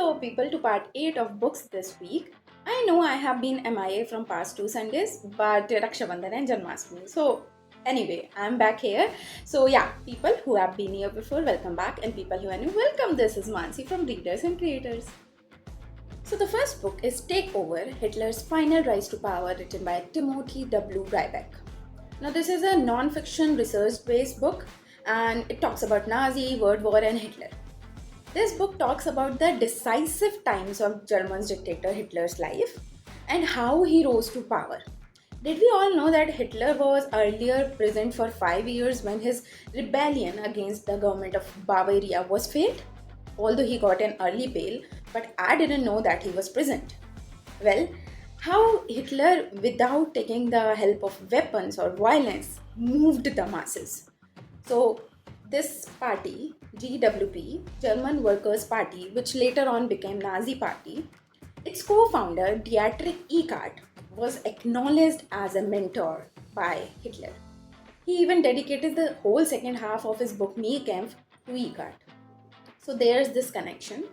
Hello, people, to part 8 of books this week. I know I have been MIA from past two Sundays, but Raksha Bandhan and Janmashtami. So, anyway, I'm back here. So, yeah, people who have been here before, welcome back, and people who are new, welcome. This is Mansi from Readers and Creators. So, the first book is Take Over Hitler's Final Rise to Power, written by Timothy W. Ryback. Now, this is a non fiction research based book and it talks about Nazi, World War, and Hitler. This book talks about the decisive times of German's dictator Hitler's life and how he rose to power. Did we all know that Hitler was earlier present for 5 years when his rebellion against the government of Bavaria was failed? Although he got an early bail, but I didn't know that he was present. Well, how Hitler, without taking the help of weapons or violence, moved the masses. So, this party, GWP, German Workers' Party, which later on became Nazi Party, its co-founder Dietrich Eckart was acknowledged as a mentor by Hitler. He even dedicated the whole second half of his book Mein Kampf to Eckart. So there's this connection.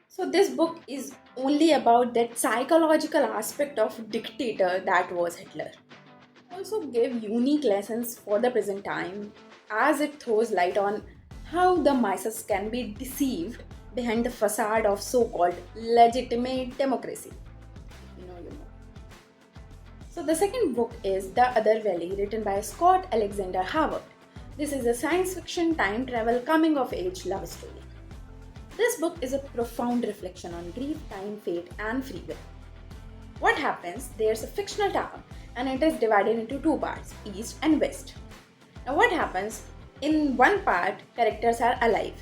So this book is only about that psychological aspect of dictator that was Hitler. Also give unique lessons for the present time as it throws light on how the masses can be deceived behind the facade of so-called legitimate democracy. You know. So the second book is The Other Valley, written by Scott Alexander Howard. This is a science fiction time travel coming of age love story. This book is a profound reflection on grief, time, fate, and free will. What happens? There's a fictional town and it is divided into two parts, east and west. Now what happens? In one part, characters are alive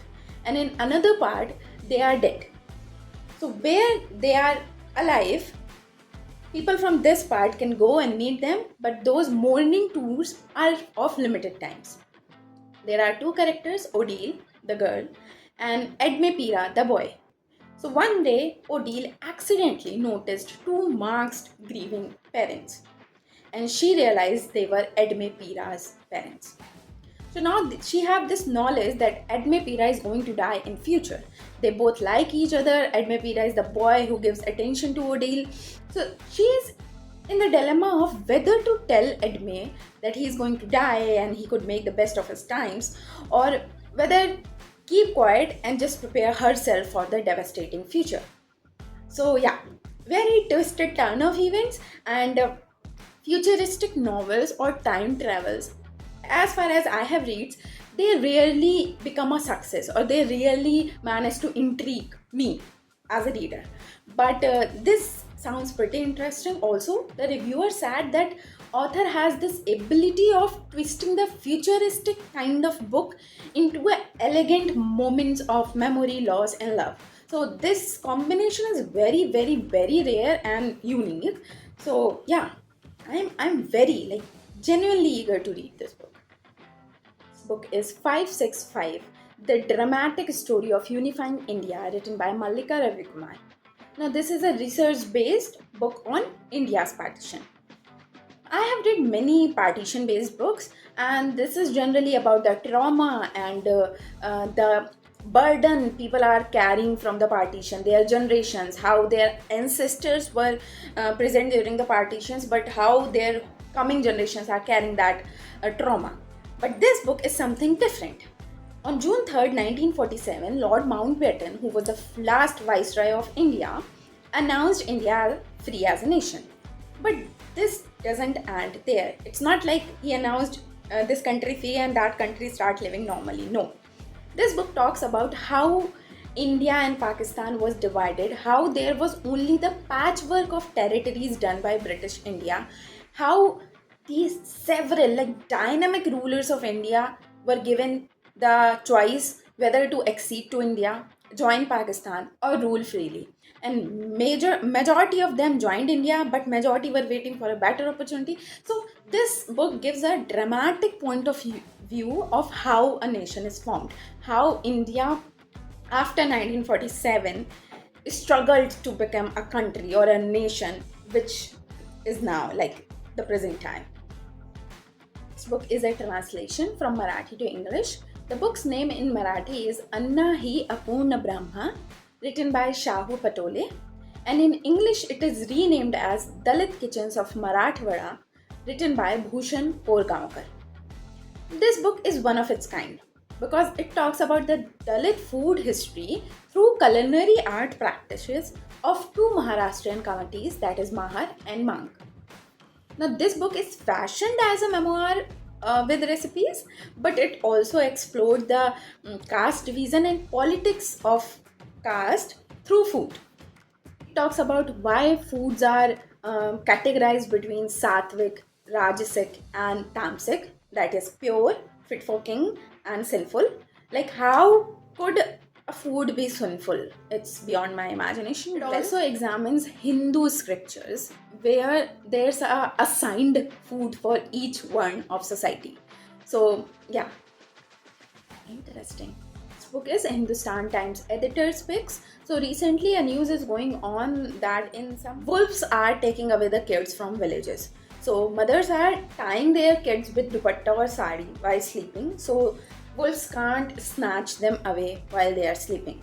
and in another part, they are dead. So where they are alive, people from this part can go and meet them, but those mourning tours are of limited times. There are two characters, Odile, the girl, and Edme Pira, the boy. So one day, Odile accidentally noticed two masked grieving parents, and she realized they were Edme Pira's parents. So now she have this knowledge that Edme Pira is going to die in future. They both like each other. Edme Pira is the boy who gives attention to Odile. So she is in the dilemma of whether to tell Edme that he is going to die and he could make the best of his times, or whether keep quiet and just prepare herself for the devastating future. So yeah, very twisted turn of events and futuristic novels or time travels. As far as I have read, they rarely become a success or they rarely manage to intrigue me as a reader. But this sounds pretty interesting. Also, the reviewer said that author has this ability of twisting the futuristic kind of book into a elegant moments of memory, loss, and love. So this combination is very, very, very rare and unique. So yeah, I'm very genuinely eager to read this book. This book is 565, The Dramatic Story of Unifying India, written by Mallika Ravikumar. Now this is a research-based book on India's partition. I have read many partition based books, and this is generally about the trauma and the burden people are carrying from the partition, their generations, how their ancestors were present during the partitions, but how their coming generations are carrying that trauma. But this book is something different. On June 3rd, 1947, Lord Mountbatten, who was the last Viceroy of India, announced India free as a nation. But this doesn't end there. It's not like he announced this country free and that country start living normally. No. This book talks about how India and Pakistan was divided, how there was only the patchwork of territories done by British India, how these several dynamic rulers of India were given the choice whether to accede to India, join Pakistan, or rule freely. And majority of them joined India, but majority were waiting for a better opportunity. So this book gives a dramatic point of view of how a nation is formed, how India after 1947 struggled to become a country or a nation, which is now the present time. This book is a translation from Marathi to English. The book's name in Marathi is Anna Hi Apurna Brahma written by Shahu Patole, and in English it is renamed as Dalit Kitchens of Marathwada, written by Bhushan Porgaonkar. This book is one of its kind because it talks about the Dalit food history through culinary art practices of two Maharashtrian counties, that is Mahar and Mang. Now, this book is fashioned as a memoir with recipes, but it also explored the caste division and politics of caste through food. It talks about why foods are categorized between sattvic, rajasic, and tamasic, that is pure, fit for king, and sinful. Like, how could a food be sinful? It's beyond my imagination. It also examines Hindu scriptures where there's a assigned food for each one of society. So, yeah, interesting. This book is Hindustan Times editor's picks. So recently a news is going on that in some wolves are taking away the kids from villages. So mothers are tying their kids with dupatta or sari while sleeping, so wolves can't snatch them away while they are sleeping.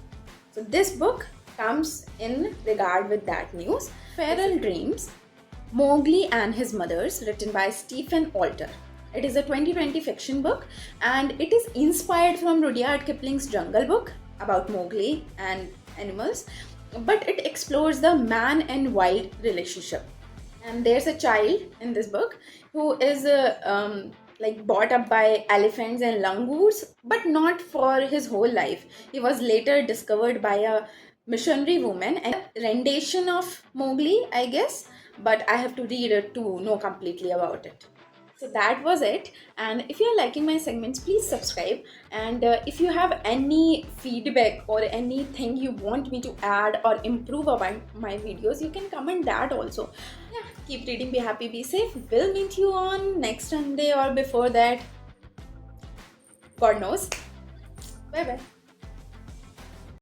So this book comes in regard with that news. Feral Dreams, Mowgli and His Mothers, written by Stephen Alter. It is a 2020 fiction book and it is inspired from Rudyard Kipling's Jungle Book about Mowgli and animals, but it explores the man and wild relationship. And there's a child in this book who is like brought up by elephants and langurs, but not for his whole life. He was later discovered by a missionary woman and a rendition of Mowgli, I guess, but I have to read it to know completely about it. So that was it, and if you're liking my segments, please subscribe, and if you have any feedback or anything you want me to add or improve about my videos, you can comment that also. Yeah, keep reading, be happy, be safe. We'll meet you on next Sunday or before that, God knows. Bye bye.